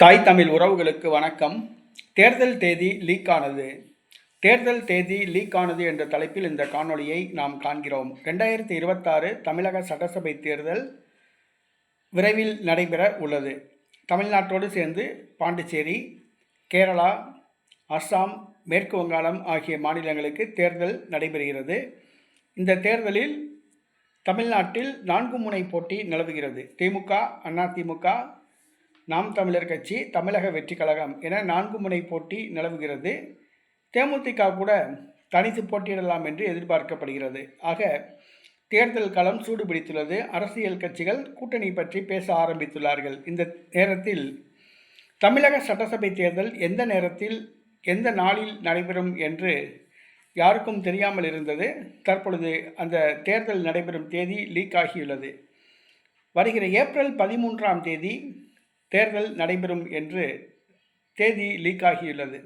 தாய் தமிழ் உறவுகளுக்கு வணக்கம். தேர்தல் தேதி லீக் ஆனது. தேர்தல் தேதி லீக் ஆனது என்ற தலைப்பில் இந்த காணொளியை நாம் காண்கிறோம். 2026 தமிழக சட்டசபை தேர்தல் விரைவில் நடைபெற உள்ளது. தமிழ்நாட்டோடு சேர்ந்து பாண்டிச்சேரி, கேரளா, அஸ்ஸாம், மேற்கு வங்காளம் ஆகிய மாநிலங்களுக்கு தேர்தல் நடைபெறுகிறது. இந்த தேர்தலில் தமிழ்நாட்டில் 4 முனை போட்டி நிலவுகிறது. திமுக, அதிமுக, நாம் தமிழர் கட்சி, தமிழக வெற்றி கழகம் என 4 முனை போட்டி நிலவுகிறது. தேமுதிக கூட தனித்து போட்டியிடலாம் என்று எதிர்பார்க்கப்படுகிறது. ஆக தேர்தல் களம் சூடு பிடித்துள்ளது. அரசியல் கட்சிகள் கூட்டணி பற்றி பேச ஆரம்பித்துள்ளார்கள். இந்த நேரத்தில் தமிழக சட்டசபை தேர்தல் எந்த நேரத்தில் எந்த நாளில் நடைபெறும் என்று யாருக்கும் தெரியாமல் இருந்தது. தற்பொழுது அந்த தேர்தல் நடைபெறும் தேதி லீக் ஆகியுள்ளது. வருகிற ஏப்ரல் 13ஆம் தேதி தேர்தல் நடைபெறும் என்று தேதி லீக் ஆகியுள்ளது.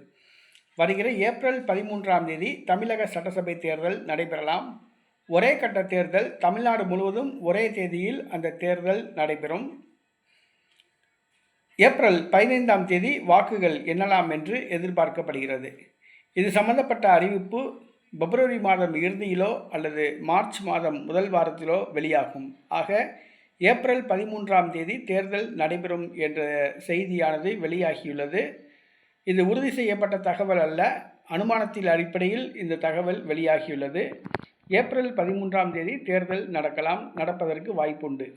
வருகிற ஏப்ரல் 13ஆம் தேதி தமிழக சட்டசபை தேர்தல் நடைபெறலாம். ஒரே கட்ட தேர்தல், தமிழ்நாடு முழுவதும் ஒரே தேதியில் அந்த தேர்தல் நடைபெறும். ஏப்ரல் 15ஆம் தேதி வாக்குகள் எண்ணலாம் என்று எதிர்பார்க்கப்படுகிறது. இது சம்பந்தப்பட்ட அறிவிப்பு பிப்ரவரி மாதம் இறுதியிலோ அல்லது மார்ச் மாதம் முதல் வாரத்திலோ வெளியாகும். ஆக ஏப்ரல் 13ஆம் தேதி தேர்தல் நடைபெறும் என்ற செய்தியானது வெளியாகியுள்ளது. இது உறுதி செய்யப்பட்ட தகவல் அல்ல, அனுமானத்தின் அடிப்படையில் இந்த தகவல் வெளியாகியுள்ளது. ஏப்ரல் 13ஆம் தேதி தேர்தல் நடப்பதற்கு வாய்ப்புண்டு.